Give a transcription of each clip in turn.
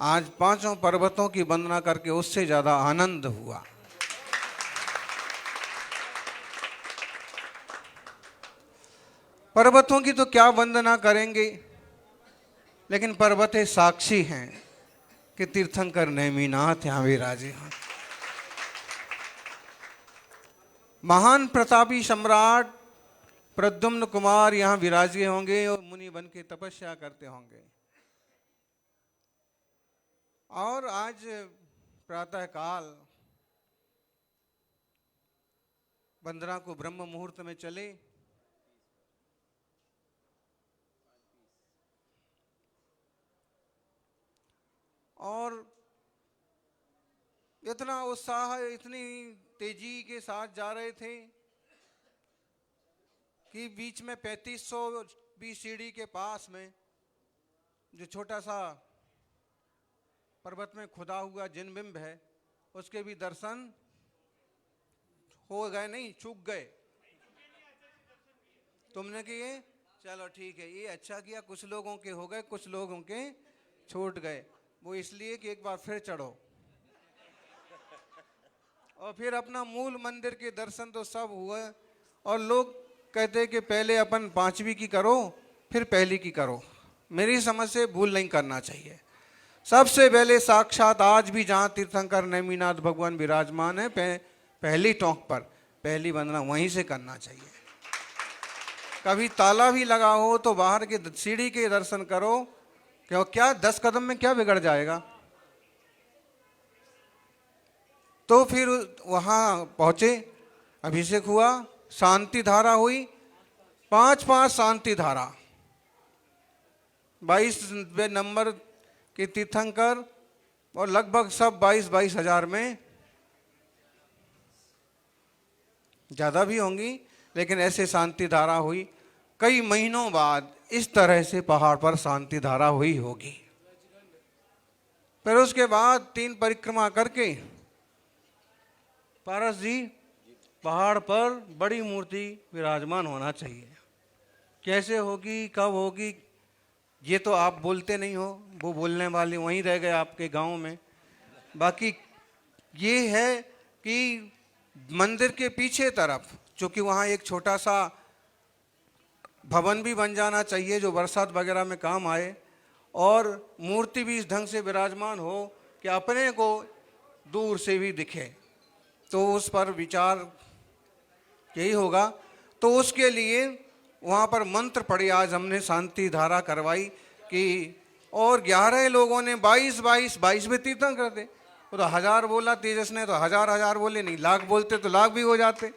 आज पांचों पर्वतों की वंदना करके उससे ज्यादा आनंद हुआ। पर्वतों की तो क्या वंदना करेंगे, लेकिन पर्वत साक्षी हैं कि तीर्थंकर नेमिनाथ यहां विराजे हैं। महान प्रतापी सम्राट प्रद्युम्न कुमार यहां विराजे होंगे और मुनि बन के तपस्या करते होंगे। और आज प्रातः काल वंदना को ब्रह्म मुहूर्त में चले, और इतना उत्साह, इतनी तेजी के साथ जा रहे थे कि बीच में 3520 सीढ़ी के पास में जो छोटा सा पर्वत में खुदा हुआ जिनबिंब है, उसके भी दर्शन हो गए, नहीं चूक गए। तुमने किए, चलो ठीक है, ये अच्छा किया। कुछ लोगों के हो गए, कुछ लोगों के छूट गए। वो इसलिए कि एक बार फिर चढ़ो और फिर अपना मूल मंदिर के दर्शन तो सब हुए। और लोग कहते कि पहले अपन पांचवी की करो फिर पहली की करो। मेरी समझ से भूल नहीं करना चाहिए। सबसे पहले साक्षात आज भी जहाँ तीर्थंकर नेमिनाथ भगवान विराजमान है, पहली टोंक पर पहली वंदना वहीं से करना चाहिए। कभी ताला भी लगा हो तो बाहर के सीढ़ी के दर्शन करो, क्यों क्या 10 कदम में क्या बिगड़ जाएगा। तो फिर वहां पहुंचे, अभिषेक हुआ, शांति धारा हुई, 5 शांति धारा, 22 नंबर के तीर्थंकर और लगभग सब 22 हजार में, ज्यादा भी होंगी, लेकिन ऐसे शांति धारा हुई। कई महीनों बाद इस तरह से पहाड़ पर शांति धारा हुई होगी। फिर उसके बाद 3 परिक्रमा करके पारस जी, पहाड़ पर बड़ी मूर्ति विराजमान होना चाहिए। कैसे होगी, कब होगी, ये तो आप बोलते नहीं हो, वो बोलने वाले वहीं रह गए आपके गांव में। बाकी ये है कि मंदिर के पीछे तरफ, चूंकि वहाँ एक छोटा सा भवन भी बन जाना चाहिए जो बरसात वगैरह में काम आए, और मूर्ति भी इस ढंग से विराजमान हो कि अपने को दूर से भी दिखे। तो उस पर विचार यही होगा। तो उसके लिए वहाँ पर मंत्र पढ़े, आज हमने शांति धारा करवाई कि, और 11 लोगों ने 22 में तीर्थंकर करते। वो तो 1000 बोला तेजस ने, तो हजार बोले, नहीं लाख बोलते तो लाख भी हो जाते।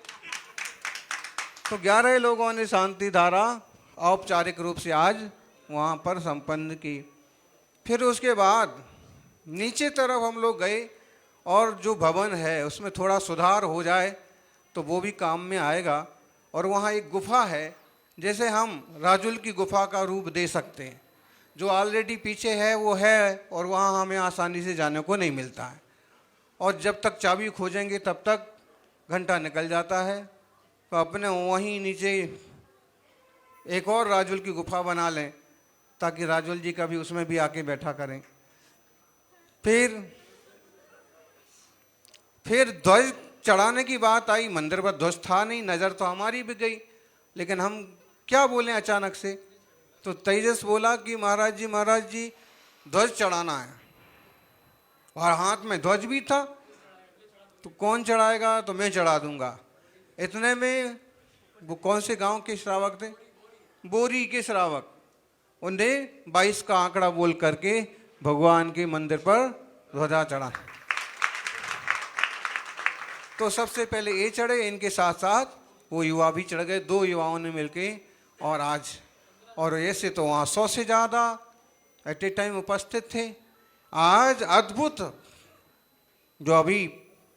तो 11 लोगों ने शांति धारा औपचारिक रूप से आज वहाँ पर संपन्न की। फिर उसके बाद नीचे तरफ हम लोग गए, और जो भवन है उसमें थोड़ा सुधार हो जाए तो वो भी काम में आएगा। और वहाँ एक गुफा है, जैसे हम राजुल की गुफा का रूप दे सकते हैं, जो ऑलरेडी पीछे है वो है, और वहाँ हमें आसानी से जाने को नहीं मिलता है। और जब तक चाबी खोजेंगे तब तक घंटा निकल जाता है। तो अपने वहीं नीचे एक और राजुल की गुफा बना लें, ताकि राजुल जी का भी उसमें भी आके बैठा करें। फिर ध्वज चढ़ाने की बात आई। मंदिर पर ध्वज था नहीं, नज़र तो हमारी भी गई, लेकिन हम क्या बोले अचानक से। तो तेजस बोला कि महाराज जी ध्वज चढ़ाना है, और हाथ में ध्वज भी था। तो कौन चढ़ाएगा, तो मैं चढ़ा दूंगा। इतने में वो कौन से गांव के श्रावक थे, बोरी के श्रावक, उन्हें 22 का आंकड़ा बोल करके भगवान के मंदिर पर ध्वजा चढ़ा। तो सबसे पहले ये चढ़े, इनके साथ साथ वो युवा भी चढ़ गए, 2 युवाओं ने मिलके। और आज, और ऐसे तो वहाँ 100 से ज़्यादा एट ए टाइम उपस्थित थे। आज अद्भुत जो अभी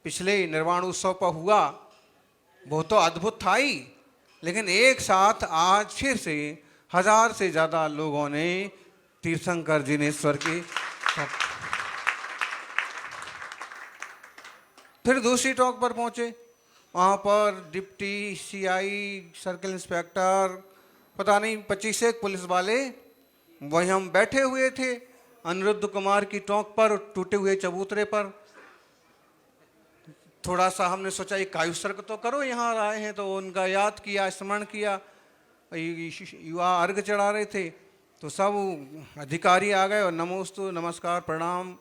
पिछले निर्वाण उत्सव पर हुआ वो तो अद्भुत था ही, लेकिन एक साथ आज फिर से 1000 से ज़्यादा लोगों ने तीर्थंकर जिनेश्वर के। फिर दूसरी टॉक पर पहुंचे, वहाँ पर डिप्टी सीआई, सर्किल इंस्पेक्टर, पता नहीं 25 एक पुलिस वाले वहीं हम बैठे हुए थे। अनिरुद्ध कुमार की टोंक पर, टूटे हुए चबूतरे पर थोड़ा सा हमने सोचा एक कायुसर्ग तो करो, यहाँ आए हैं तो उनका याद किया, स्मरण किया। युवा अर्घ चढ़ा रहे थे तो सब अधिकारी आ गए और नमोस्तु, नमस्कार, प्रणाम,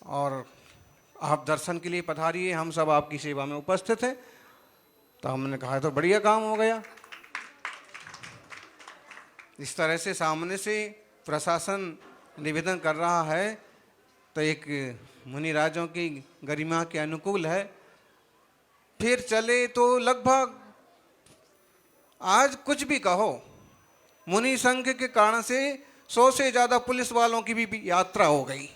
और आप दर्शन के लिए पधारिए, हम सब आपकी सेवा में उपस्थित हैं। तो हमने कहा तो बढ़िया काम हो गया। इस तरह से सामने से प्रशासन निवेदन कर रहा है तो एक मुनि राजों की गरिमा के अनुकूल है। फिर चले तो लगभग, आज कुछ भी कहो, मुनि संघ के कारण से 100 से ज़्यादा पुलिस वालों की भी यात्रा हो गई।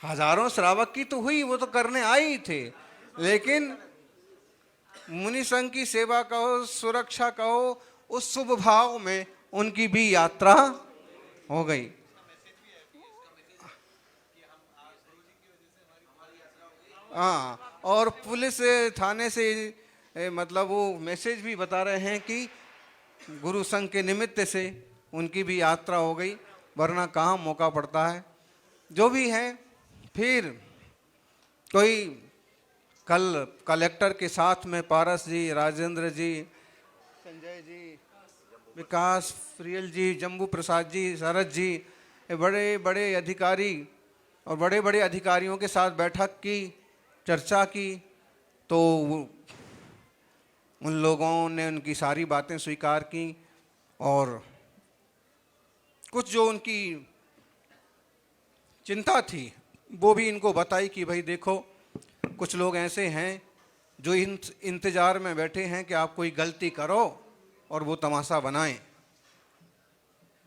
हजारों श्रावक की तो हुई, वो तो करने आए ही थे, लेकिन मुनि संघ की सेवा कहो, सुरक्षा कहो, उस शुभ भाव में उनकी भी यात्रा हो गई। हाँ, और पुलिस थाने से मतलब वो मैसेज भी बता रहे हैं कि गुरु संघ के निमित्त से उनकी भी यात्रा हो गई, वरना कहाँ मौका पड़ता है। जो भी है, फिर कोई कल कलेक्टर के साथ में पारस जी, राजेंद्र जी, संजय जी, विकास, प्रियल जी, जम्बू प्रसाद जी, शरद जी, बड़े बड़े अधिकारी और बड़े बड़े अधिकारियों के साथ बैठक की, चर्चा की, तो उन लोगों ने उनकी सारी बातें स्वीकार की और कुछ जो उनकी चिंता थी वो भी इनको बताई कि भाई देखो, कुछ लोग ऐसे हैं जो इंतज़ार में बैठे हैं कि आप कोई गलती करो और वो तमाशा बनाएं।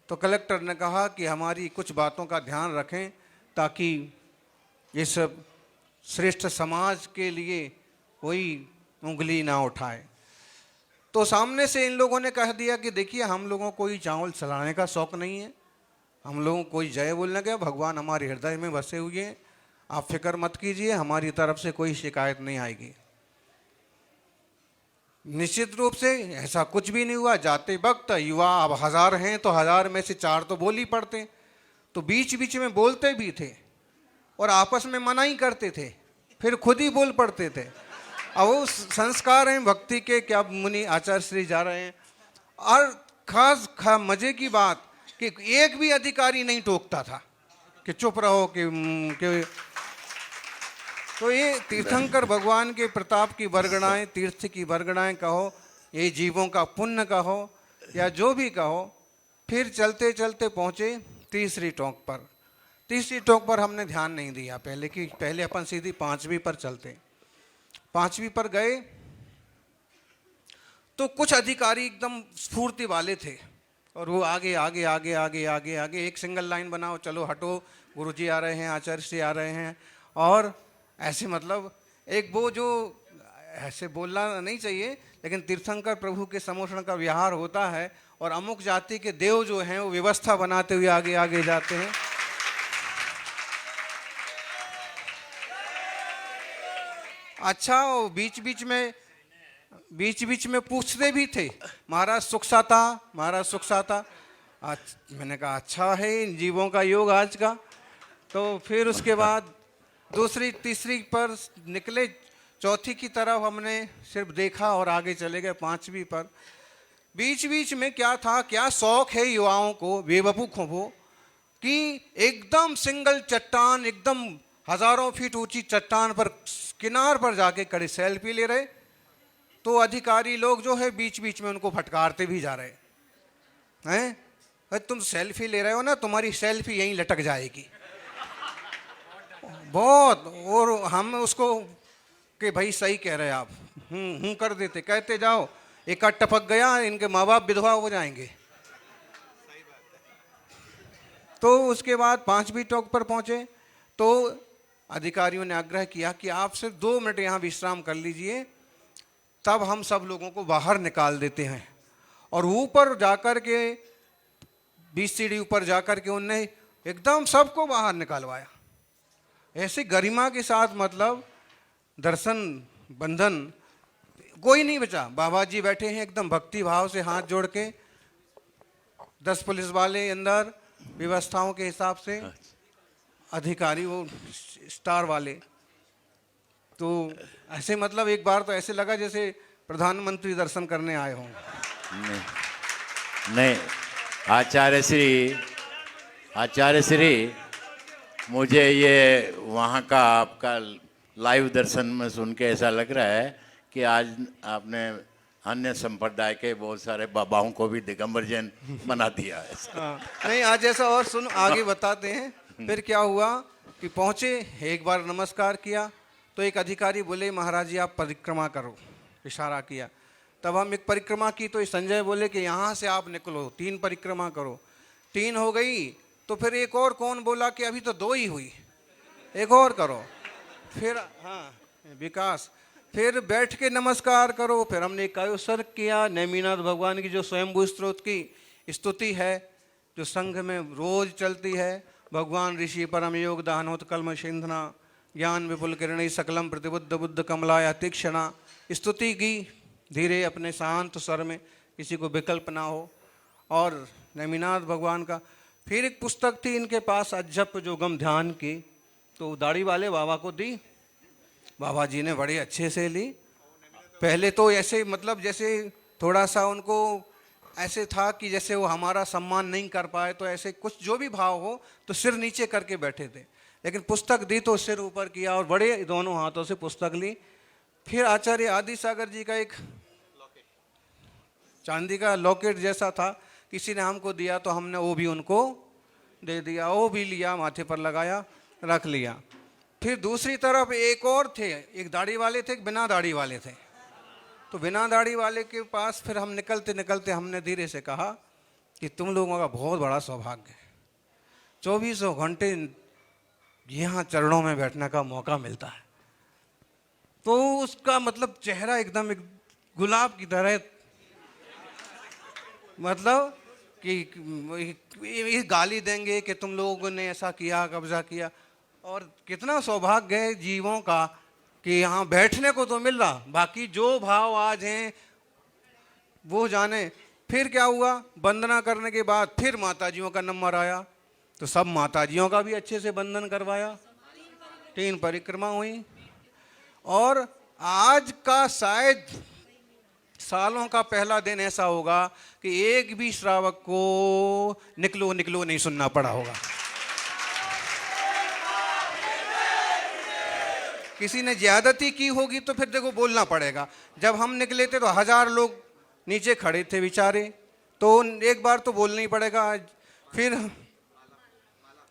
तो कलेक्टर ने कहा कि हमारी कुछ बातों का ध्यान रखें ताकि ये सब श्रेष्ठ समाज के लिए कोई उंगली ना उठाए। तो सामने से इन लोगों ने कह दिया कि देखिए, हम लोगों को कोई चावल चलाने का शौक़ नहीं है, हम लोगों को कोई जय बोलने का, भगवान हमारे हृदय में बसे हुए हैं, आप फिक्र मत कीजिए, हमारी तरफ से कोई शिकायत नहीं आएगी। निश्चित रूप से ऐसा कुछ भी नहीं हुआ। जाते वक्त युवा अब 1000 हैं तो 1000 में से 4 तो बोल ही पड़ते, तो बीच बीच में बोलते भी थे और आपस में मना ही करते थे, फिर खुद ही बोल पड़ते थे। अब वो संस्कार हैं भक्ति के, क्या मुनि आचार्य श्री जा रहे हैं। और खास मजे की बात कि एक भी अधिकारी नहीं टोकता था कि चुप रहो कि तो ये तीर्थंकर भगवान के प्रताप की बरगड़ाएं, तीर्थ की बरगड़ाएं कहो, ये जीवों का पुण्य कहो या जो भी कहो। फिर चलते चलते पहुँचे तीसरी टोंक पर। तीसरी टोंक पर हमने ध्यान नहीं दिया पहले अपन सीधी 5वीं पर चलते। 5वीं पर गए तो कुछ अधिकारी एकदम स्फूर्ति वाले थे और वो आगे आगे आगे आगे आगे आगे एक सिंगल लाइन बनाओ, चलो हटो, गुरुजी आ रहे हैं, आचार्य से आ रहे हैं। और ऐसे मतलब एक वो जो ऐसे बोलना नहीं चाहिए, लेकिन तीर्थंकर प्रभु के समोषण का विहार होता है और अमुक जाति के देव जो हैं वो व्यवस्था बनाते हुए आगे आगे जाते हैं। अच्छा, वो बीच बीच में पूछते भी थे, महाराज सुख साता, महाराज सुख साता। मैंने कहा अच्छा है इन जीवों का योग आज का। तो फिर उसके बाद दूसरी तीसरी पर निकले, चौथी की तरफ हमने सिर्फ देखा और आगे चले गए 5वीं पर। बीच बीच में क्या था, क्या शौक है युवाओं को, बेवकूफ़ों को, कि एकदम सिंगल चट्टान, एकदम हजारों फीट ऊंची चट्टान पर किनार पर जाके खड़े सेल्फी ले रहे। तो अधिकारी लोग जो है बीच बीच में उनको फटकारते भी जा रहे हैं, तुम सेल्फी ले रहे हो ना, तुम्हारी सेल्फी यहीं लटक जाएगी। बहुत। और हम उसको कि भाई सही कह रहे आप, हूँ कर देते, कहते जाओ, एक टपक गया, इनके माँ बाप विधवा हो जाएंगे। तो उसके बाद 5वीं टोंक पर पहुँचे तो अधिकारियों ने आग्रह किया कि आप सिर्फ 2 मिनट यहाँ विश्राम कर लीजिए, तब हम सब लोगों को बाहर निकाल देते हैं। और ऊपर जाकर के 20 सीढ़ी ऊपर जाकर के उनने एकदम सबको बाहर निकालवाया, ऐसे गरिमा के साथ, मतलब दर्शन बंधन कोई नहीं बचा। बाबा जी बैठे हैं एकदम भक्ति भाव से हाथ जोड़ के, 10 पुलिस वाले अंदर व्यवस्थाओं के हिसाब से, अधिकारी वो स्टार वाले। तो ऐसे मतलब एक बार तो ऐसे लगा जैसे प्रधानमंत्री दर्शन करने आए हों। नहीं, नहीं आचार्य श्री, मुझे ये वहाँ का आपका लाइव दर्शन में सुन के ऐसा लग रहा है कि आज आपने अन्य संप्रदाय के बहुत सारे बाबाओं को भी दिगंबर जैन बना दिया है। नहीं, आज ऐसा और सुन, आगे बताते हैं। फिर क्या हुआ कि पहुँचे, एक बार नमस्कार किया तो एक अधिकारी बोले महाराज जी आप परिक्रमा करो, इशारा किया। तब हम एक परिक्रमा की तो संजय बोले कि यहाँ से आप निकलो, 3 परिक्रमा करो। 3 हो गई तो फिर एक और कौन बोला कि अभी तो 2 ही हुई, एक और करो। फिर हाँ विकास, फिर बैठ के नमस्कार करो। फिर हमने कायोसर किया, नेमिनाथ भगवान की जो स्वयंभू स्त्रोत की स्तुति है, जो संघ में रोज चलती है। भगवान ऋषि परम योग दानोत कलम सिंधना, ज्ञान विपुल किरणी सकलम प्रतिबुद्ध बुद्ध कमलाया तीक्षणा। स्तुति की धीरे अपने शांत स्वर में, किसी को विकल्प ना हो। और नेमिनाथ भगवान का फिर एक पुस्तक थी इनके पास, अज्जप जो गम ध्यान की, तो दाढ़ी वाले बाबा को दी। बाबा जी ने बड़े अच्छे से ली। पहले तो ऐसे मतलब जैसे थोड़ा सा उनको ऐसे था कि जैसे वो हमारा सम्मान नहीं कर पाए, तो ऐसे कुछ जो भी भाव हो तो सिर नीचे करके बैठे थे। लेकिन पुस्तक दी तो सिर ऊपर किया और बड़े दोनों हाथों से पुस्तक ली। फिर आचार्य आदि सागर जी का एक चांदी का लॉकेट जैसा था, किसी ने हमको दिया तो हमने वो भी उनको दे दिया, वो भी लिया, माथे पर लगाया, रख लिया। फिर दूसरी तरफ एक और थे, एक दाढ़ी वाले थे, एक बिना दाढ़ी वाले थे। तो बिना दाढ़ी वाले के पास फिर हम निकलते निकलते हमने धीरे से कहा कि तुम लोगों का बहुत बड़ा सौभाग्य है, 24 घंटे यहाँ चरणों में बैठने का मौका मिलता है। तो उसका मतलब चेहरा एकदम एक गुलाब की तरह, मतलब कि ये गाली देंगे कि तुम लोगों ने ऐसा किया, कब्जा किया। और कितना सौभाग्य है जीवों का कि यहाँ बैठने को तो मिल रहा, बाकी जो भाव आज हैं वो जाने। फिर क्या हुआ, वंदना करने के बाद फिर माताजियों का नंबर आया, तो सब माताजियों का भी अच्छे से वंदन करवाया, 3 परिक्रमा हुई। और आज का शायद सालों का पहला दिन ऐसा होगा कि एक भी श्रावक को निकलो निकलो नहीं सुनना पड़ा होगा। किसी ने ज्यादती की होगी तो फिर देखो बोलना पड़ेगा। जब हम निकले थे तो 1000 लोग नीचे खड़े थे बेचारे, तो एक बार तो बोलना ही पड़ेगा।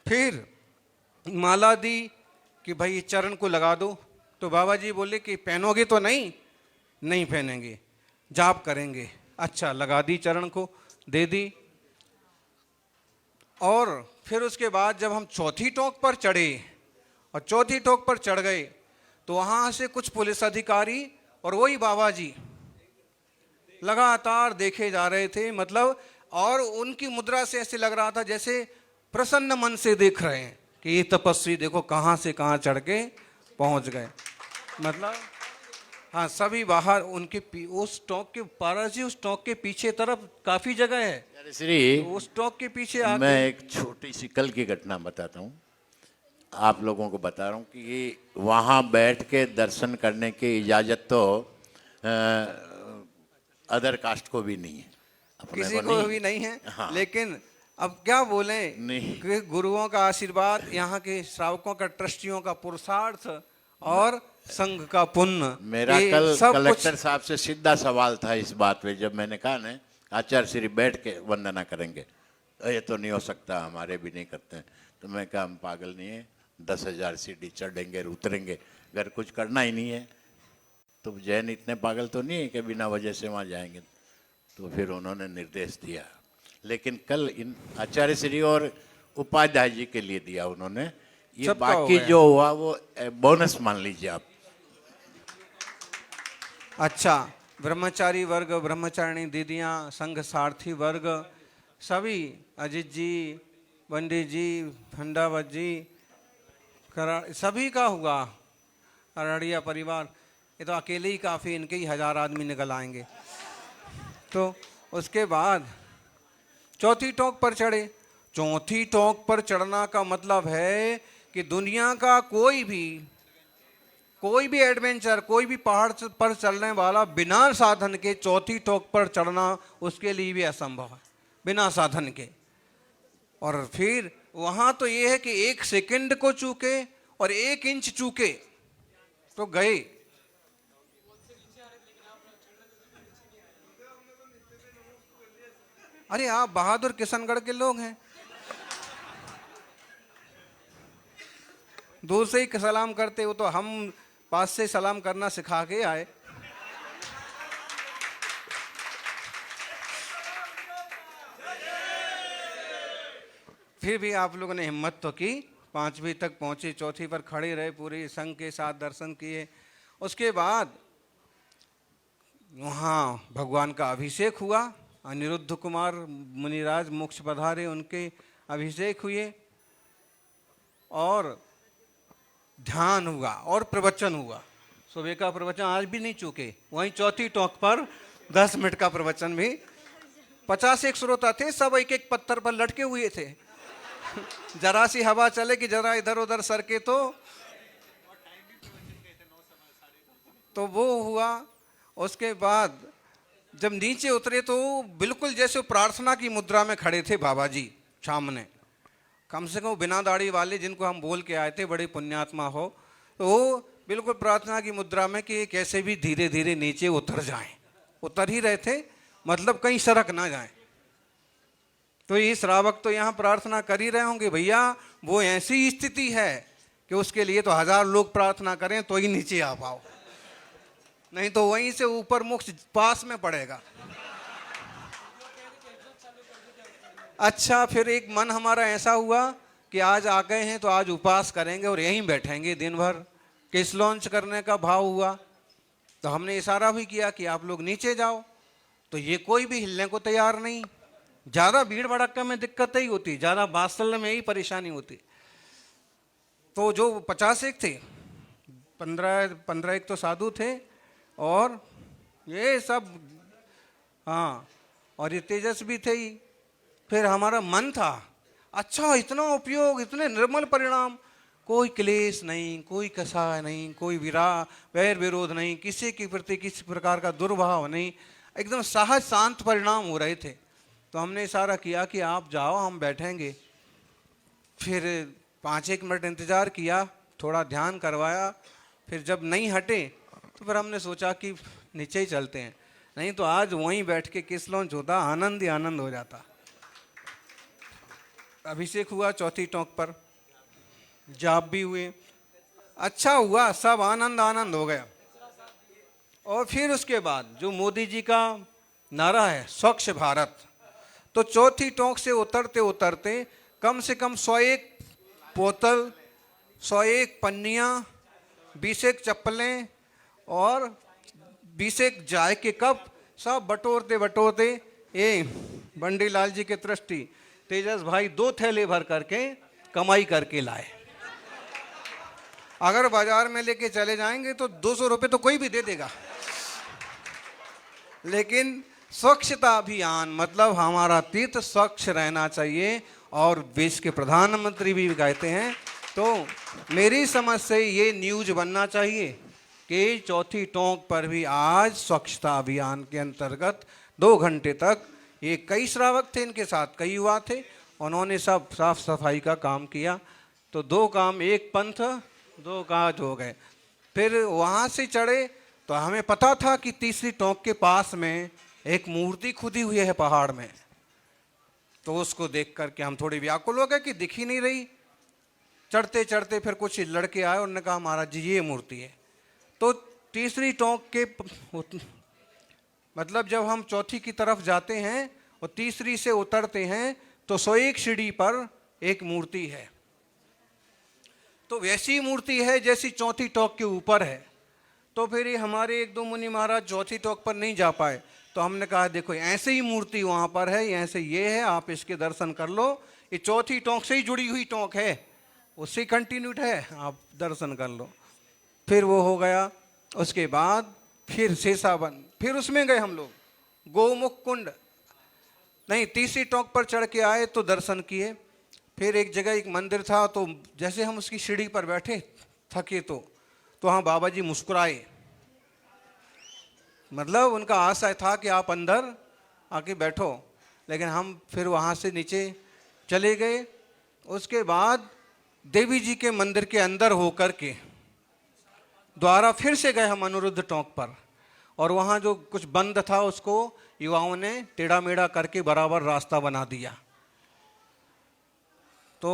फिर माला दी कि भाई चरण को लगा दो, तो बाबा जी बोले कि पहनोगे तो नहीं पहनेंगे, जाप करेंगे। अच्छा, लगा दी, चरण को दे दी। और फिर उसके बाद जब हम चौथी टोक पर चढ़े और चौथी टोक पर चढ़ गए तो वहाँ से कुछ पुलिस अधिकारी और वही बाबा जी लगातार देखे जा रहे थे, मतलब, और उनकी मुद्रा से ऐसे लग रहा था जैसे प्रसन्न मन से देख रहे हैं कि ये तपस्वी देखो कहाँ से कहाँ चढ़ के पहुँच गए। मतलब हाँ, सभी बाहर उनके उस टॉक के पारस जी, उस टॉक के पीछे तरफ काफी जगह है श्री, उस टॉक के पीछे मैं एक छोटी सी कल की घटना बताता हूँ, आप लोगों को बता रहा हूँ कि वहाँ बैठ के दर्शन करने की इजाज़त तो अदर कास्ट को भी नहीं है, किसी को भी नहीं है। हाँ। लेकिन अब क्या बोले कि गुरुओं का आशीर्वाद, यहाँ के श्रावकों का, ट्रस्टियों का पुरुषार्थ और संघ का पुण्य। मेरा कल कलेक्टर साहब से सीधा सवाल था इस बात पे, जब मैंने कहा ना आचार्य श्री बैठ के वंदना करेंगे, ये तो नहीं हो सकता, हमारे भी नहीं करते हैं। तो मैं कहा हम पागल नहीं है, 10,000 सीढ़ी चढ़ेंगे उतरेंगे, अगर कुछ करना ही नहीं है तो जैन इतने पागल तो नहीं है कि बिना वजह से वहाँ जाएंगे। तो फिर उन्होंने निर्देश दिया, लेकिन कल इन आचार्य श्री और उपाध्याय जी के लिए दिया उन्होंने। ये बाकी जो हुआ वो बोनस मान लीजिए आप। अच्छा, ब्रह्मचारी वर्ग, ब्रह्मचारिणी दीदियाँ, संघ सारथी वर्ग, सभी, अजित जी, पंडित जी, फंडावत जी, सभी का हुआ, अरड़िया परिवार, ये तो अकेले ही काफ़ी, इनके ही 1000 आदमी निकल आएंगे। तो उसके बाद चौथी टोंक पर चढ़े। चौथी टोंक पर चढ़ना का मतलब है कि दुनिया का कोई भी एडवेंचर, कोई भी पहाड़ पर चलने वाला बिना साधन के चौथी टोंक पर चढ़ना उसके लिए भी असंभव है, बिना साधन के। और फिर वहाँ तो ये है कि 1 सेकंड को चूके और 1 इंच चूके तो गए। अरे आप बहादुर किशनगढ़ के लोग हैं, दूर से ही सलाम करते हो, तो हम पास से सलाम करना सिखा के आए। फिर भी आप लोगों ने हिम्मत तो की, 5वीं तक पहुंचे, चौथी पर खड़े रहे, पूरे संघ के साथ दर्शन किए। उसके बाद वहाँ भगवान का अभिषेक हुआ, अनिरुद्ध कुमार मुनिराज मोक्ष पधारे, उनके अभिषेक हुए और ध्यान हुआ और प्रवचन हुआ। सुबह का प्रवचन आज भी नहीं चूके, वहीं चौथी टोंक पर 10 मिनट का प्रवचन भी। 50 श्रोता थे, सब एक एक पत्थर पर लटके हुए थे। जरा सी हवा चले कि जरा इधर उधर सरके तो वो हुआ। उसके बाद जब नीचे उतरे तो बिल्कुल जैसे प्रार्थना की मुद्रा में खड़े थे बाबा जी सामने। कम से कम बिना दाढ़ी वाले जिनको हम बोल के आए थे बड़े पुण्यात्मा हो, तो वो बिल्कुल प्रार्थना की मुद्रा में कि कैसे भी धीरे धीरे नीचे उतर जाएं। उतर ही रहे थे, मतलब कहीं सरक ना जाएं। तो ये श्रावक तो यहाँ प्रार्थना कर ही रहे होंगे, भैया वो ऐसी स्थिति है कि उसके लिए तो 1000 लोग प्रार्थना करें तो ही नीचे आ पाओ, नहीं तो वहीं से ऊपर मोक्ष पास में पड़ेगा। अच्छा, फिर एक मन हमारा ऐसा हुआ कि आज आ गए हैं तो आज उपवास करेंगे और यहीं बैठेंगे दिन भर। किस लॉन्च करने का भाव हुआ, तो हमने इशारा भी किया कि आप लोग नीचे जाओ, तो ये कोई भी हिलने को तैयार नहीं। ज़्यादा भीड़ भड़क्का में दिक्कत ही होती, ज़्यादा बात्सल्य में ही परेशानी होती। तो जो 50 एक थे, 15 एक तो साधु थे और ये सब, हाँ, और ये तेजस भी थे ही। फिर हमारा मन था, अच्छा इतना उपयोग, इतने निर्मल परिणाम, कोई क्लेश नहीं, कोई कषाय नहीं, कोई वैर विरोध नहीं, किसी के प्रति किसी प्रकार का दुर्भाव नहीं, एकदम सहज शांत परिणाम हो रहे थे। तो हमने इशारा किया कि आप जाओ, हम बैठेंगे। फिर 5-1 मिनट इंतज़ार किया, थोड़ा ध्यान करवाया, फिर जब नहीं हटे तो फिर हमने सोचा कि नीचे ही चलते हैं, नहीं तो आज वहीं बैठ के किस लॉन्च होता, आनंद ही आनंद हो जाता। अभिषेक हुआ चौथी टोंक पर, जाप भी हुए, अच्छा हुआ, सब आनंद आनंद हो गया। और फिर उसके बाद जो मोदी जी का नारा है स्वच्छ भारत, तो चौथी टोंक से उतरते उतरते कम से कम 101 बोतल, 101 पन्नियाँ, 20 चप्पलें और 20 चाय के कप सब बटोरते बटोरते ये बंडी लाल जी के ट्रस्टी तेजस भाई 2 थैले भर करके कमाई करके लाए। अगर बाजार में लेके चले जाएंगे तो 200 रुपये तो कोई भी दे देगा, लेकिन स्वच्छता अभियान मतलब हमारा तीर्थ स्वच्छ रहना चाहिए, और देश के प्रधानमंत्री भी कहते हैं। तो मेरी समझ से ये न्यूज बनना चाहिए कि चौथी टोंक पर भी आज स्वच्छता अभियान के अंतर्गत 2 घंटे तक, ये कई श्रावक थे, इनके साथ कई युवा थे, उन्होंने सब साफ सफाई का काम किया। तो 2 काम, 1 पंथ 2 काज हो गए। फिर वहाँ से चढ़े तो हमें पता था कि तीसरी टोंक के पास में एक मूर्ति खुदी हुई है पहाड़ में, तो उसको देख करके हम थोड़े व्याकुल हो गए कि दिख ही नहीं रही। चढ़ते चढ़ते फिर कुछ लड़के आए, उन्होंने कहा महाराज जी ये मूर्ति है। तो तीसरी टोंक के मतलब जब हम चौथी की तरफ जाते हैं और तीसरी से उतरते हैं तो 101 सीढ़ी पर एक मूर्ति है, तो वैसी मूर्ति है जैसी चौथी टोंक के ऊपर है। तो फिर ये हमारे 1-2 मुनि महाराज चौथी टोंक पर नहीं जा पाए, तो हमने कहा देखो ऐसे ही मूर्ति वहाँ पर है, ऐसे ये है, आप इसके दर्शन कर लो, ये चौथी टोंक से ही जुड़ी हुई टोंक है, उससे कंटिन्यूड है, आप दर्शन कर लो। फिर वो हो गया। उसके बाद फिर शेषावन, फिर उसमें गए हम लोग, गोमुख कुंड नहीं, तीसरी टोंक पर चढ़ के आए तो दर्शन किए। फिर एक जगह एक मंदिर था, तो जैसे हम उसकी सीढ़ी पर बैठे थके तो वहाँ बाबा जी मुस्कुराए, मतलब उनका आशा था कि आप अंदर आके बैठो। लेकिन हम फिर वहाँ से नीचे चले गए। उसके बाद देवी जी के मंदिर के अंदर होकर के दोबारा फिर से गए हम अनिरुद्ध टोंक पर, और वहाँ जो कुछ बंद था उसको युवाओं ने टेढ़ा मेढ़ा करके बराबर रास्ता बना दिया। तो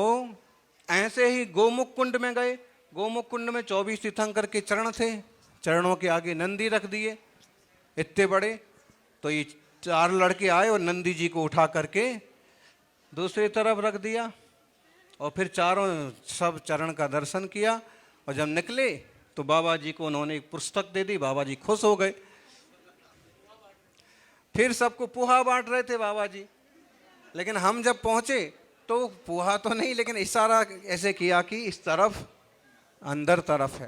ऐसे ही गोमुख कुंड में गए। गोमुख कुंड में 24 तीर्थंकर के चरण थे, चरणों के आगे नंदी रख दिए इतने बड़े। तो ये 4 लड़के आए और नंदी जी को उठा करके दूसरी तरफ रख दिया, और फिर चारों सब चरण का दर्शन किया। और जब निकले तो बाबा जी को उन्होंने एक पुस्तक दे दी, बाबा जी खुश हो गए। फिर सबको पोहा बांट रहे थे बाबा जी, लेकिन हम जब पहुंचे तो पोहा तो नहीं, लेकिन इशारा ऐसे किया कि इस तरफ अंदर तरफ है।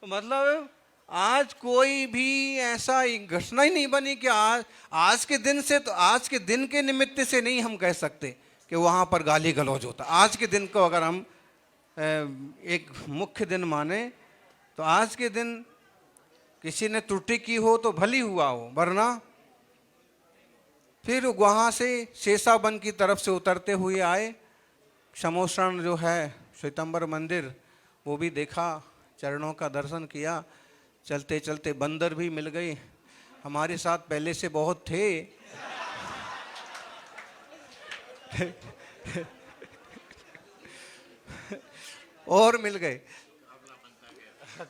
तो मतलब आज कोई भी ऐसा घटना ही नहीं बनी कि आज के दिन से, तो आज के दिन के निमित्त से नहीं हम कह सकते कि वहाँ पर गाली गलौज होता। आज के दिन को अगर हम एक मुख्य दिन माने तो आज के दिन किसी ने त्रुटि की हो तो भली हुआ हो, वरना फिर वहाँ से शेषावन की तरफ से उतरते हुए आए। शमोषण जो है श्वेतांबर मंदिर, वो भी देखा, चरणों का दर्शन किया। चलते चलते बंदर भी मिल गए, हमारे साथ पहले से बहुत थे। और मिल गए,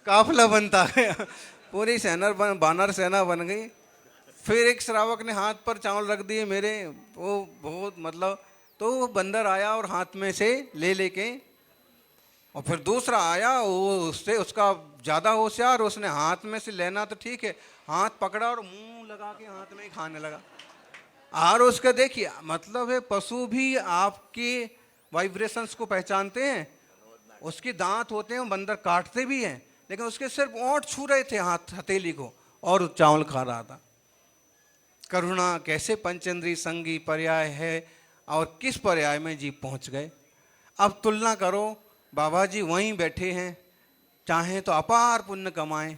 काफिला बनता गया, पूरी बानर सेना बन गई। फिर एक श्रावक ने हाथ पर चावल रख दिए मेरे, वो बहुत मतलब, तो वो बंदर आया और हाथ में से ले लेके, और फिर दूसरा आया, वो उससे उसका ज़्यादा होशियार, उसने हाथ में से लेना तो ठीक है, हाथ पकड़ा और मुंह लगा के हाथ में ही खाने लगा। और उसका देखिए, मतलब है पशु भी आपके वाइब्रेशंस को पहचानते हैं। उसके दांत होते हैं, बंदर काटते भी हैं, लेकिन उसके सिर्फ ओंठ छू रहे थे हाथ हथेली को, और चावल खा रहा था। करुणा कैसे पंचेंद्री संगी पर्याय है, और किस पर्याय में जीव पहुंच गए। अब तुलना करो, बाबा जी वहीं बैठे हैं, चाहें तो अपार पुण्य कमाएं,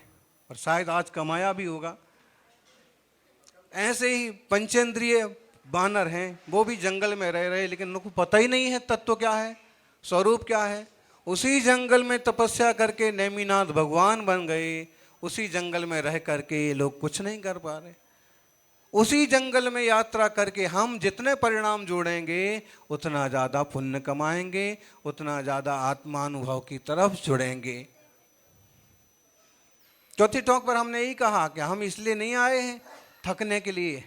और शायद आज कमाया भी होगा। ऐसे ही पंचेंद्रिय बानर हैं, वो भी जंगल में रह रहे, लेकिन उनको पता ही नहीं है तत्व क्या है, स्वरूप क्या है। उसी जंगल में तपस्या करके नेमिनाथ भगवान बन गए, उसी जंगल में रह करके ये लोग कुछ नहीं कर पा रहे। उसी जंगल में यात्रा करके हम जितने परिणाम जोड़ेंगे उतना ज़्यादा पुण्य कमाएंगे, उतना ज़्यादा आत्मानुभव की तरफ जुड़ेंगे। चौथी टोक पर हमने यही कहा कि हम इसलिए नहीं आए हैं थकने के लिए,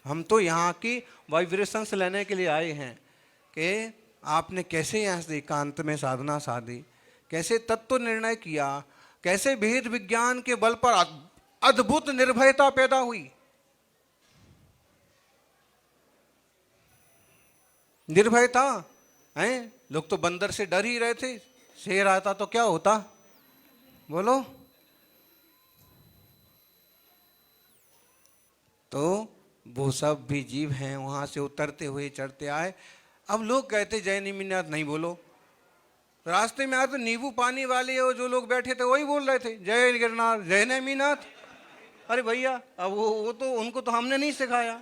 हम तो यहाँ की वाइब्रेशंस लेने के लिए आए हैं कि आपने कैसे यहाँ से एकांत में साधना साधी, कैसे तत्व निर्णय किया, कैसे भेद विज्ञान के बल पर अद्भुत निर्भयता पैदा हुई। निर्भयता है, लोग तो बंदर से डर ही रहे थे, शेर आता तो क्या होता, बोलो। तो वो सब भी जीव हैं, वहां से उतरते हुए चढ़ते आए। अब लोग कहते जय नेमिनाथ नहीं बोलो, रास्ते में आए तो नींबू पानी वाले और जो लोग बैठे थे वही बोल रहे थे जय गिरनार जय नेमिनाथ। अरे भैया, अब वो तो उनको तो हमने नहीं सिखाया।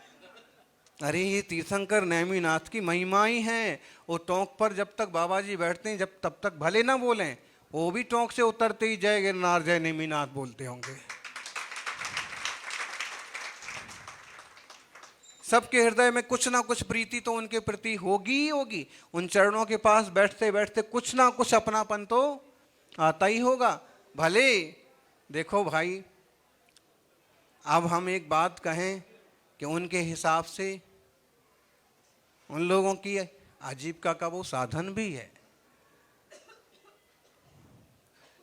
अरे ये तीर्थंकर नेमिनाथ की महिमा ही है। वो टोंक पर जब तक बाबा जी बैठते हैं, जब तब तक भले ना बोलें, वो भी टोंक से उतरते ही जय गिरनार जय नेमिनाथ बोलते होंगे। सबके हृदय में कुछ ना कुछ प्रीति तो उनके प्रति होगी ही होगी। उन चरणों के पास बैठते बैठते कुछ ना कुछ अपनापन तो आता ही होगा। भले देखो भाई, अब हम एक बात कहें कि उनके हिसाब से उन लोगों की आजीविका का वो साधन भी है।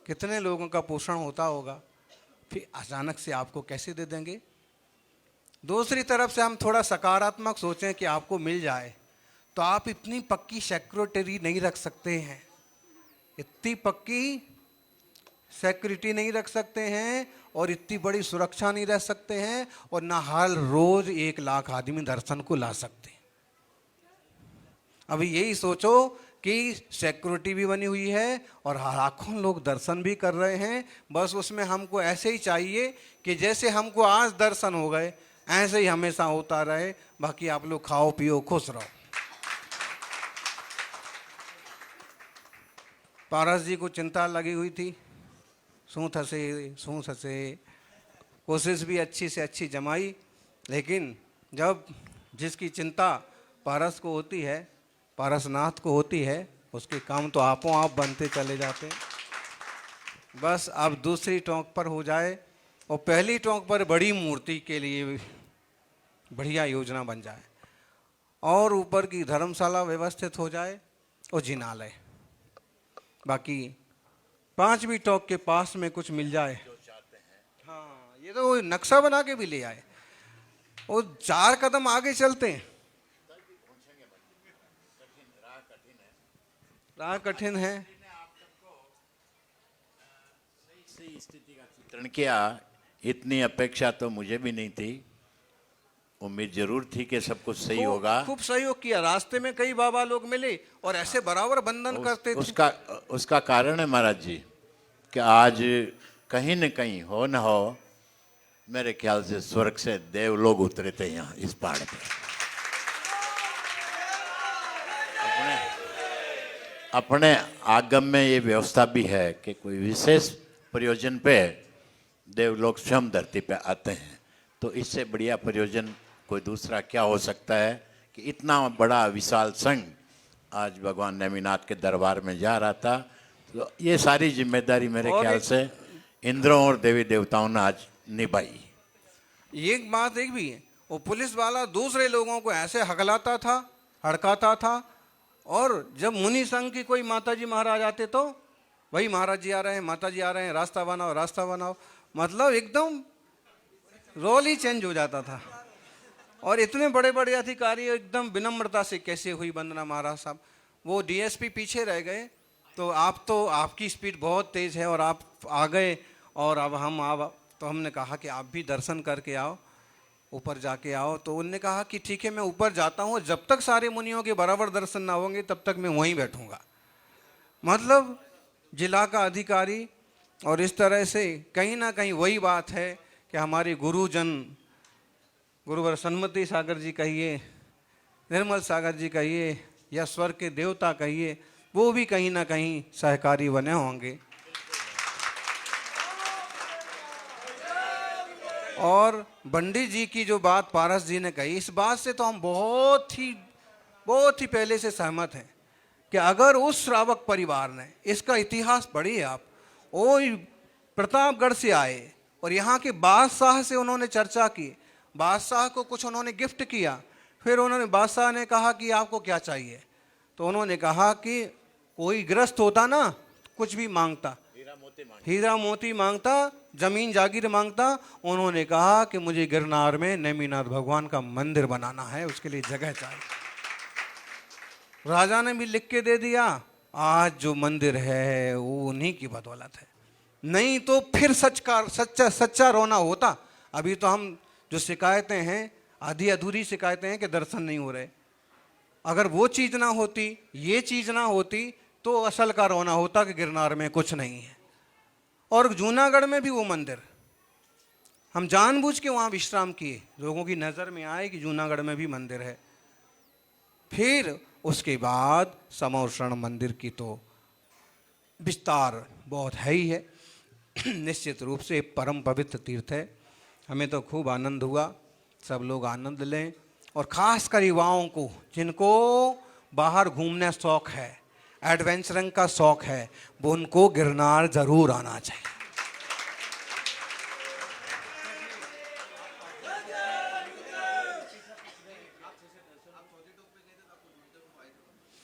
कितने लोगों का पोषण होता होगा, फिर अचानक से आपको कैसे दे देंगे। दूसरी तरफ से हम थोड़ा सकारात्मक सोचें कि आपको मिल जाए, तो आप इतनी पक्की सेक्रेटरी नहीं रख सकते हैं, इतनी पक्की सिक्योरिटी नहीं रख सकते हैं और इतनी बड़ी सुरक्षा नहीं रख सकते हैं, और ना हर रोज 1 लाख आदमी दर्शन को ला सकते हैं। अभी यही सोचो कि सिक्योरिटी भी बनी हुई है और लाखों लोग दर्शन भी कर रहे हैं। बस उसमें हमको ऐसे ही चाहिए कि जैसे हमको आज दर्शन हो गए ऐसे ही हमेशा होता रहे। बाकी आप लोग खाओ पियो खुश रहो। पारस जी को चिंता लगी हुई थी, सूं थसे कोशिश भी अच्छी से अच्छी जमाई, लेकिन जब जिसकी चिंता पारस को होती है, पारसनाथ को होती है, उसके काम तो आपो आप बनते चले जाते हैं। बस अब दूसरी टोंक पर हो जाए और पहली टोंक पर बड़ी मूर्ति के लिए बढ़िया योजना बन जाए और ऊपर की धर्मशाला व्यवस्थित हो जाए और जिनालय। बाकी 5वीं टोंक के पास में कुछ मिल जाए। हाँ, ये तो नक्शा बना के भी ले आए, वो 4 कदम आगे चलते हैं। राह कठिन है। सही स्थिति का चित्रण किया, इतनी अपेक्षा तो मुझे भी नहीं थी। उम्मीद जरूर थी कि सब कुछ सही होगा। खूब सहयोग किया, रास्ते में कई बाबा लोग मिले और ऐसे बराबर बंधन करते थे। उसका कारण है महाराज जी कि आज कहीं न कहीं हो न हो, मेरे ख्याल से स्वर्ग से देव लोग उतरे थे यहाँ इस पहाड़ पे। अपने आगम में ये व्यवस्था भी है कि कोई विशेष प्रयोजन पे देवलोक स्वयं धरती पे आते हैं। तो इससे बढ़िया प्रयोजन कोई दूसरा क्या हो सकता है कि इतना बड़ा विशाल संघ आज भगवान नेमिनाथ के दरबार में जा रहा था। तो ये सारी जिम्मेदारी मेरे ख्याल से इंद्रों और देवी देवताओं ने आज निभाई। एक बात एक भी है, वो पुलिस वाला दूसरे लोगों को ऐसे हकलाता था, हड़काता था, और जब मुनि संघ की कोई माताजी महाराज आते तो वही महाराज जी आ रहे हैं, माता जी आ रहे हैं, रास्ता बनाओ रास्ता बनाओ, मतलब एकदम रोल ही चेंज हो जाता था। और इतने बड़े बड़े अधिकारी एकदम विनम्रता से कैसे हुई वंदना महाराज साहब। वो डीएसपी पीछे रह गए, तो आपकी स्पीड बहुत तेज़ है और आप आ गए, और अब तो हमने कहा कि आप भी दर्शन करके आओ, ऊपर जाके आओ। तो उनने कहा कि ठीक है मैं ऊपर जाता हूँ, जब तक सारे मुनियों के बराबर दर्शन ना होंगे तब तक मैं वहीं बैठूंगा। मतलब जिला का अधिकारी, और इस तरह से कहीं ना कहीं वही बात है कि हमारे गुरुजन, गुरुवर सन्मति सागर जी कहिए, निर्मल सागर जी कहिए, या स्वर्ग के देवता कहिए, वो भी कहीं ना कहीं सहकारी बने होंगे। और बंडी जी की जो बात पारस जी ने कही, इस बात से तो हम बहुत ही पहले से सहमत हैं कि अगर उस श्रावक परिवार ने, इसका इतिहास पढ़िए आप, वो प्रतापगढ़ से आए और यहाँ के बादशाह से उन्होंने चर्चा की, बादशाह को कुछ उन्होंने गिफ्ट किया, फिर उन्होंने, बादशाह ने कहा कि आपको क्या चाहिए, तो उन्होंने कहा कि कोई गृहस्थ होता ना कुछ भी मांगता, हीरा मोती मांगता, जमीन जागीर मांगता, उन्होंने कहा कि मुझे गिरनार में नेमिनाथ भगवान का मंदिर बनाना है, उसके लिए जगह चाहिए। राजा ने भी लिख के दे दिया। आज जो मंदिर है वो उन्हीं की बदौलत है, नहीं तो फिर सच्चा रोना होता। अभी तो हम जो शिकायतें हैं, आधी अधूरी शिकायतें हैं कि दर्शन नहीं हो रहे। अगर वो चीज़ ना होती, ये चीज़ ना होती, तो असल का रोना होता कि गिरनार में कुछ नहीं है। और जूनागढ़ में भी वो मंदिर, हम जानबूझ के वहाँ विश्राम किए, लोगों की नज़र में आए कि जूनागढ़ में भी मंदिर है। फिर उसके बाद समौशरण मंदिर की तो विस्तार बहुत है ही है। निश्चित रूप से परम पवित्र तीर्थ है। हमें तो खूब आनंद हुआ, सब लोग आनंद लें, और ख़ासकर युवाओं को जिनको बाहर घूमने शौक़ है, एडवेंचरिंग का शौक़ है, वो उनको गिरनार ज़रूर आना चाहिए।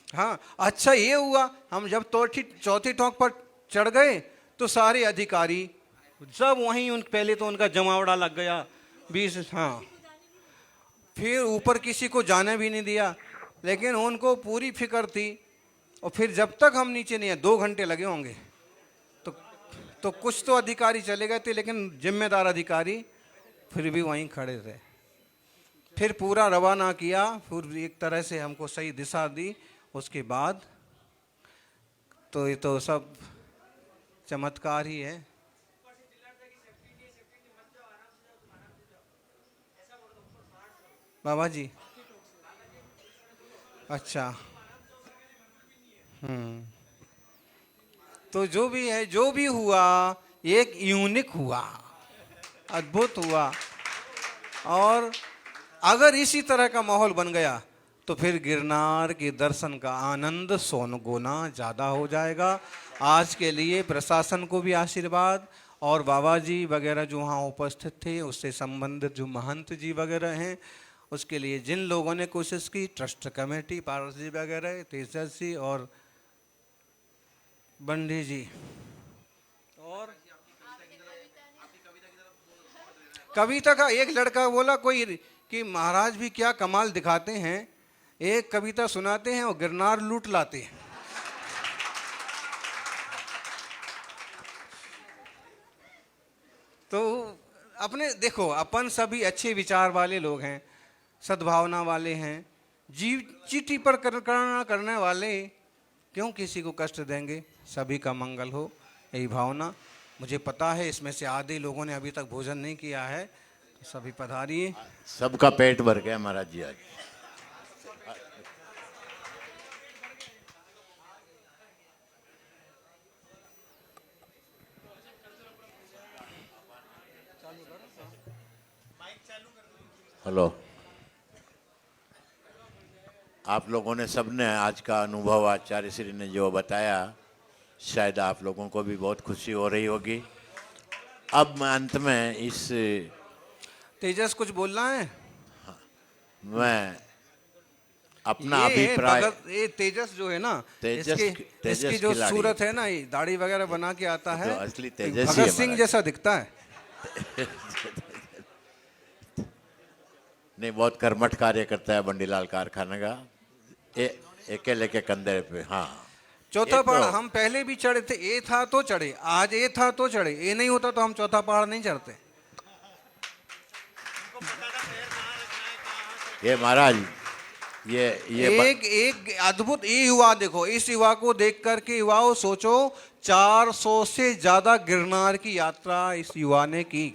हाँ, अच्छा ये हुआ, हम जब चौथी टोंक पर चढ़ गए तो सारे अधिकारी सब वहीं, पहले तो उनका जमावड़ा लग गया 20, हाँ, फिर ऊपर किसी को जाने भी नहीं दिया, लेकिन उनको पूरी फिक्र थी। और फिर जब तक हम नीचे नहीं आए, 2 घंटे लगे होंगे, तो तो कुछ तो अधिकारी चले गए थे, लेकिन जिम्मेदार अधिकारी फिर भी वहीं खड़े थे। फिर पूरा रवाना किया, फिर एक तरह से हमको सही दिशा दी। उसके बाद तो ये तो सब चमत्कार ही है। बाबा जी, अच्छा। तो जो भी है, जो भी हुआ, एक यूनिक हुआ, अद्भुत हुआ। और अगर इसी तरह का माहौल बन गया तो फिर गिरनार के दर्शन का आनंद 100 गुना ज़्यादा हो जाएगा। आज के लिए प्रशासन को भी आशीर्वाद, और बाबा जी वगैरह जो वहाँ उपस्थित थे, उससे संबंधित जो महंत जी वगैरह हैं, उसके लिए जिन लोगों ने कोशिश की, ट्रस्ट कमेटी, पारस जी वगैरह, तेजस जी और बंडी जी, और कविता का एक लड़का बोला कोई कि महाराज भी क्या कमाल दिखाते हैं, एक कविता सुनाते हैं और गिरनार लूट लाते हैं। तो अपने देखो, अपन सभी अच्छे विचार वाले लोग हैं, सद्भावना वाले हैं, जीव चीटी पर करने वाले, क्यों किसी को कष्ट देंगे, सभी का मंगल हो, यही भावना। मुझे पता है इसमें से आधे लोगों ने अभी तक भोजन नहीं किया है, तो सभी पधारिए। सबका पेट भर गया महाराज जी आज। हेलो, आप लोगों ने सबने आज का अनुभव आचार्य श्री ने जो बताया, शायद आप लोगों को भी बहुत खुशी हो रही होगी। अब मैं अंत में इस तेजस कुछ बोलना है? मैं अपना ये अभिप्राय, ये तेजस जो है ना, तेजस इसकी जो खिलाड़ी सूरत है ना, ये दाढ़ी वगैरह बना के आता है, तो असली तेजस ही भगत है सिंह महाराज। जैसा दिखता है। नहीं, बहुत कर्मठ कार्य करता है बंडीलाल कारखाना का, अकेले के कंधे पे। हाँ, चौथा पहाड़ तो हम पहले भी चढ़े थे, ए था तो चढ़े, आज ए था तो चढ़े, ए नहीं होता तो हम चौथा पहाड़ नहीं चढ़ते। ये महाराज, ये एक अद्भुत ये युवा देखो, इस युवा को देख करके युवाओं सोचो, 400 से ज्यादा गिरनार की यात्रा इस युवा ने की।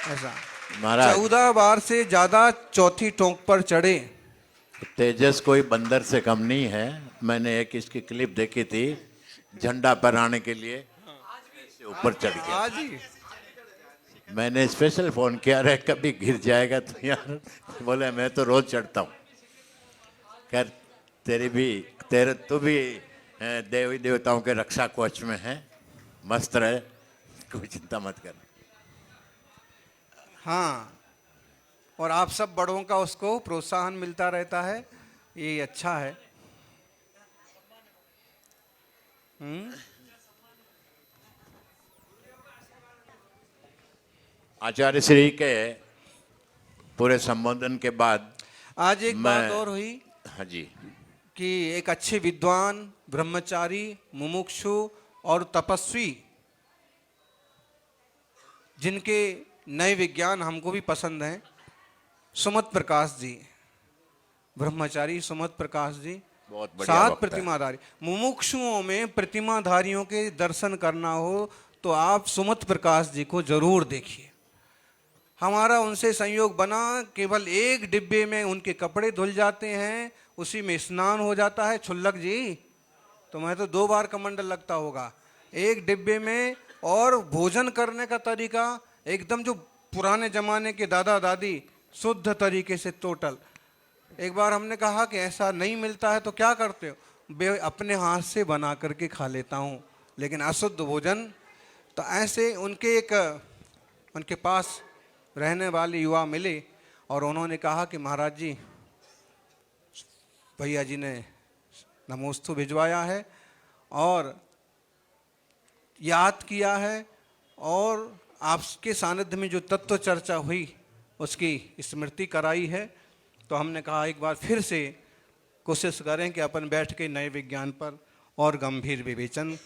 ऐसा महाराज 14 बार से ज्यादा चौथी टोंक पर चढ़े। तेजस कोई बंदर से कम नहीं है। मैंने एक इसकी क्लिप देखी थी, झंडा फहराने के लिए से ऊपर चढ़ गया। आज ही मैंने स्पेशल फोन किया, रे कभी गिर जाएगा तो यार। बोले मैं तो रोज चढ़ता हूँ। खैर, तू भी देवी देवताओं के रक्षा कवच में है, मस्त रहे, कोई चिंता मत कर। हाँ, और आप सब बड़ों का उसको प्रोत्साहन मिलता रहता है, ये अच्छा है। आचार्य श्री के पूरे संबोधन के बाद आज एक बात और हुई, हाँ जी, कि एक अच्छे विद्वान, ब्रह्मचारी, मुमुक्षु और तपस्वी, जिनके नए विज्ञान हमको भी पसंद हैं, सुमत प्रकाश जी, ब्रह्मचारी सुमत प्रकाश जी, बहुत बढ़िया 7 वक्ता है। प्रतिमाधारी। मुमुक्षुओं में प्रतिमाधारियों के दर्शन करना हो तो आप सुमत प्रकाश जी को जरूर देखिए। हमारा उनसे संयोग बना, केवल एक डिब्बे में उनके कपड़े धुल जाते हैं, उसी में स्नान हो जाता है। छुल्लक जी, तो मैं तो 2 बार कमंडल लगता होगा एक डिब्बे में। और भोजन करने का तरीका एकदम जो पुराने जमाने के दादा दादी, शुद्ध तरीके से टोटल। एक बार हमने कहा कि ऐसा नहीं मिलता है तो क्या करते हो? अपने हाथ से बना करके खा लेता हूँ, लेकिन अशुद्ध भोजन। तो ऐसे उनके पास रहने वाले युवा मिले और उन्होंने कहा कि महाराज जी, भैया जी ने नमोस्तु भिजवाया है और याद किया है, और आपके सानिध्य में जो तत्व चर्चा हुई उसकी स्मृति कराई है। तो हमने कहा एक बार फिर से कोशिश करें कि अपन बैठ के नए विज्ञान पर और गंभीर विवेचन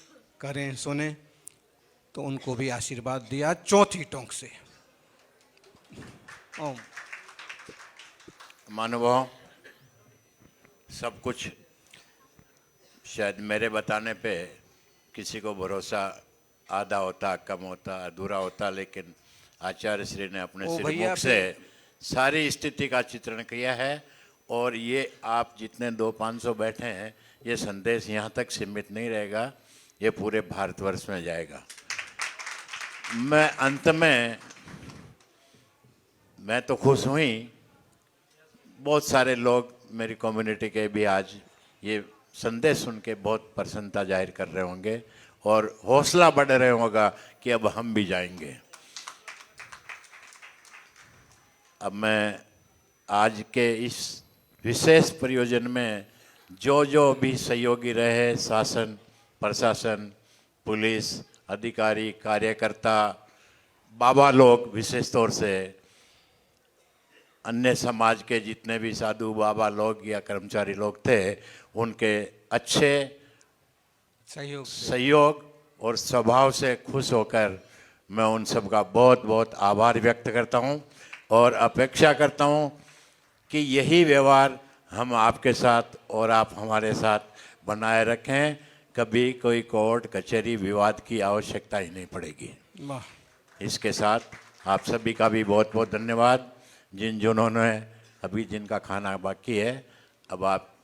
करें सुने, तो उनको भी आशीर्वाद दिया चौथी टोंक से। ओम। महानुभाव, सब कुछ शायद मेरे बताने पे किसी को भरोसा आधा होता, कम होता, अधूरा होता, लेकिन आचार्य श्री ने अपने ओ श्रीमुख भैया, से सारी स्थिति का चित्रण किया है। और ये आप जितने 200-500 बैठे हैं, ये संदेश यहाँ तक सीमित नहीं रहेगा, ये पूरे भारतवर्ष में जाएगा। मैं अंत में मैं तो खुश हुई, बहुत सारे लोग मेरी कम्युनिटी के भी आज ये संदेश सुन के बहुत प्रसन्नता जाहिर कर रहे होंगे और हौसला बढ़ रहे होगा कि अब हम भी जाएंगे। अब मैं आज के इस विशेष प्रयोजन में जो जो भी सहयोगी रहे, शासन, प्रशासन, पुलिस, अधिकारी, कार्यकर्ता, बाबा लोग, विशेष तौर से अन्य समाज के जितने भी साधु बाबा लोग या कर्मचारी लोग थे, उनके अच्छे सहयोग और स्वभाव से खुश होकर मैं उन सब का बहुत बहुत आभार व्यक्त करता हूं और अपेक्षा करता हूं कि यही व्यवहार हम आपके साथ और आप हमारे साथ बनाए रखें। कभी कोई कोर्ट कचहरी विवाद की आवश्यकता ही नहीं पड़ेगी। इसके साथ आप सभी का भी बहुत बहुत धन्यवाद। जिन्होंने अभी जिनका खाना बाकी है, अब आप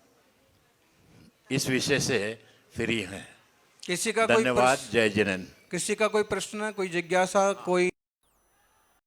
इस विषय से फ्री हैं। किसी का धन्यवाद। कोई जय जिनेन्द्र। किसी का कोई प्रश्न, कोई जिज्ञासा, कोई